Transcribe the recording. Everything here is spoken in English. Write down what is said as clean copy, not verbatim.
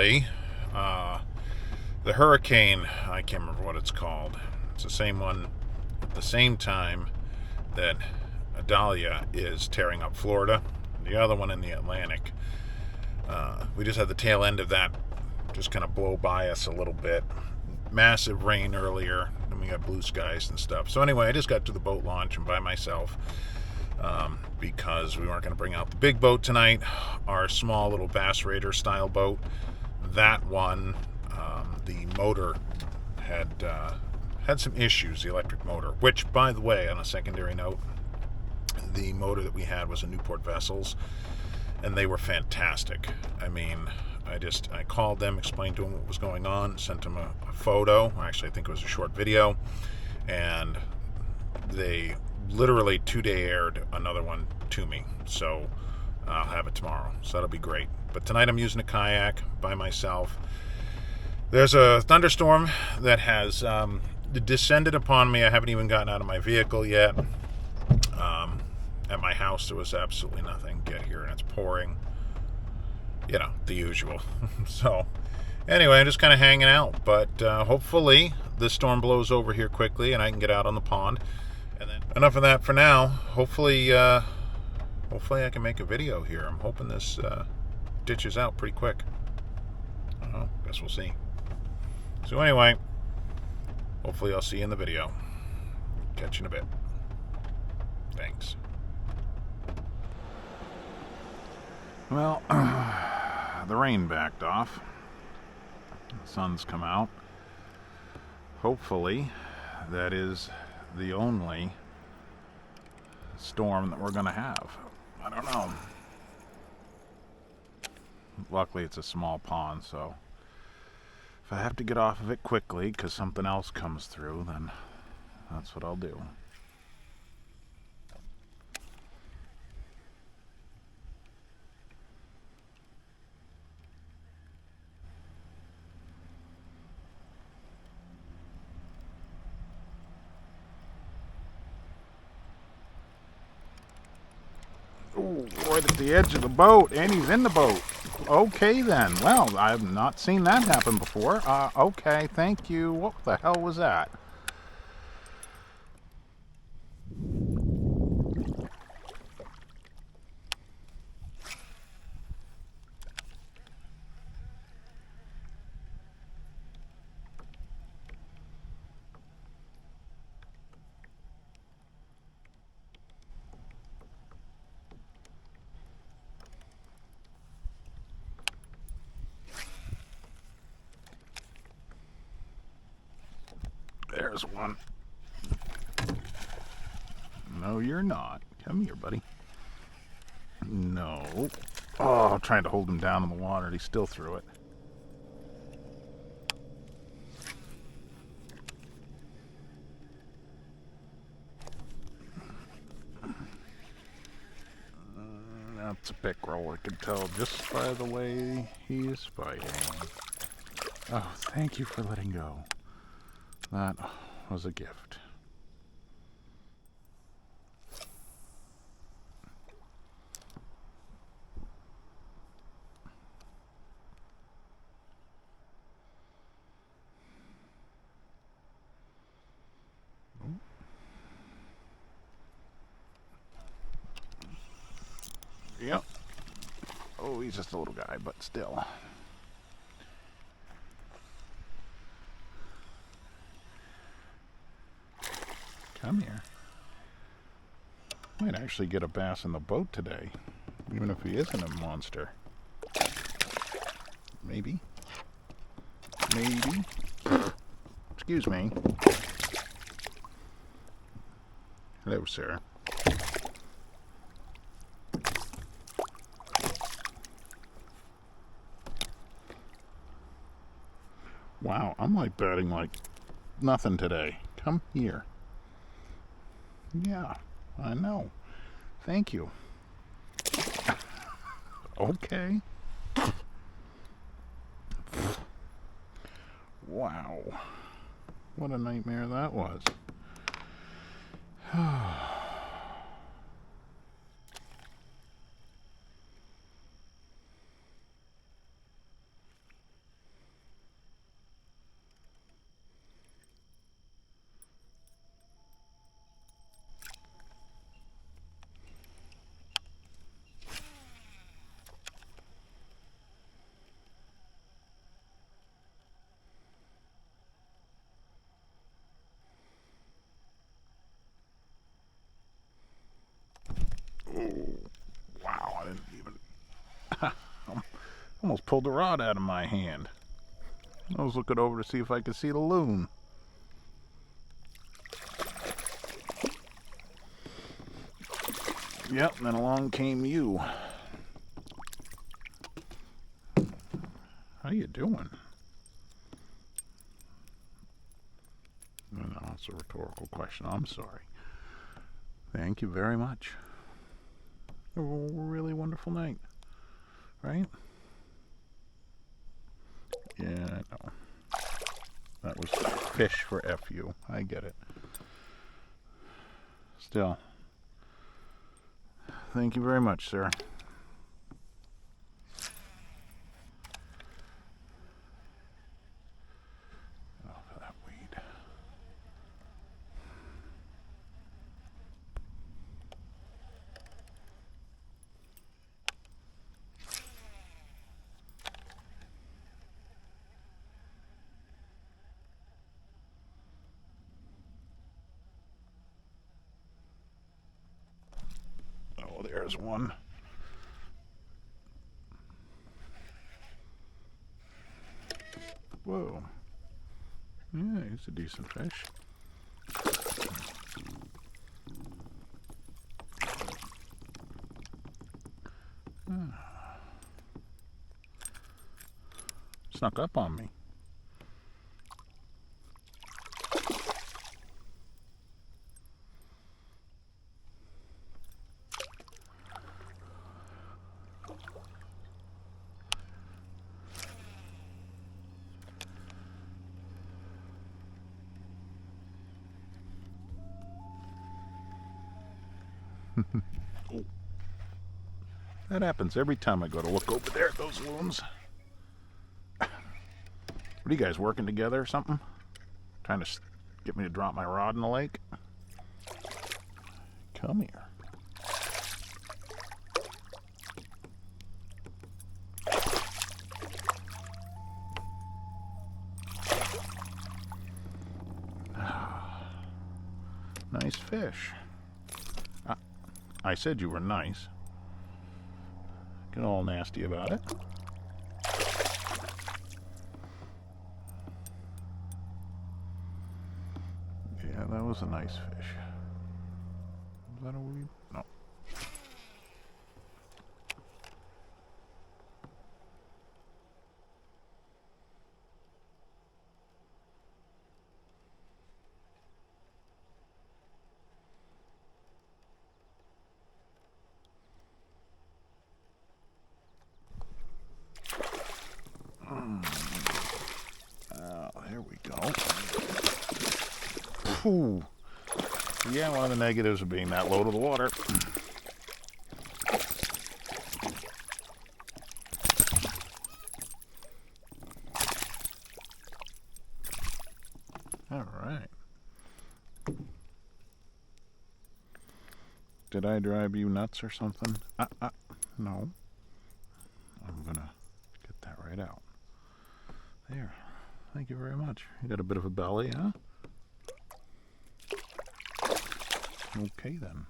hopefully, the hurricane, I can't remember what it's called. It's the same one at the same time that Adalia is tearing up Florida. The other one in the Atlantic. We just had the tail end of that just kind of blow by us a little bit. Massive rain earlier, and we got blue skies and stuff. So anyway, I just got to the boat launch and by myself because we weren't going to bring out the big boat tonight. Our small little Bass Raider style boat, that one, the motor had some issues, the electric motor, which, by the way, on a secondary note, the motor that we had was a Newport Vessels, and they were fantastic. I mean, I called them, explained to them what was going on, sent them a photo. Actually, I think it was a short video, and they literally 2-day aired another one to me. So I'll have it tomorrow. So that'll be great. But tonight I'm using a kayak by myself. There's a thunderstorm that has descended upon me. I haven't even gotten out of my vehicle yet. At my house, there was absolutely nothing. Get here, and it's pouring. You know, the usual. So, anyway, I'm just kind of hanging out. But hopefully, this storm blows over here quickly, and I can get out on the pond. And then, enough of that for now. Hopefully I can make a video here. I'm hoping this ditches out pretty quick. Guess we'll see. So anyway, hopefully I'll see you in the video. Catch you in a bit. Thanks. Well, the rain backed off. The sun's come out. Hopefully, that is the only storm that we're going to have. I don't know. Luckily, it's a small pond, so if I have to get off of it quickly because something else comes through, then that's what I'll do. Ooh, right at the edge of the boat, and he's in the boat. Okay then. Well, I've not seen that happen before. Okay, thank you. What the hell was that? There's one. No, you're not. Come here, buddy. No. Oh, I'm trying to hold him down in the water, and he still threw it. That's a pickerel, I can tell just by the way he is fighting. Oh, thank you for letting go. That was a gift. Yep. Oh, he's just a little guy, but still. Come here. Might actually get a bass in the boat today, even if he isn't a monster. Maybe. Maybe. Excuse me. Hello, sir. Wow, I'm like batting like nothing today. Come here. Yeah, I know. Thank you. Okay. Wow. What a nightmare that was. Almost pulled the rod out of my hand. I was looking over to see if I could see the loon. Yep, and then along came you. How you doing? No, that's a rhetorical question. I'm sorry. Thank you very much. A really wonderful night, right? Yeah, I know. That was fish for FU. I get it. Still, thank you very much, sir. Oh, for that weed. Oh, there's one. Whoa. Yeah, he's a decent fish. Snuck up on me. Oh. That happens every time I go to look over there at those loons. What are you guys working together or something? Trying to get me to drop my rod in the lake? Come here. Nice fish. I said you were nice. Get all nasty about it. Yeah, that was a nice fish. Was that a weed? No. There we go. Ooh. Yeah, one of the negatives of being that low to the water. All right. Did I drive you nuts or something? No. I'm gonna get that right out. There. Thank you very much. You got a bit of a belly, huh? Okay then.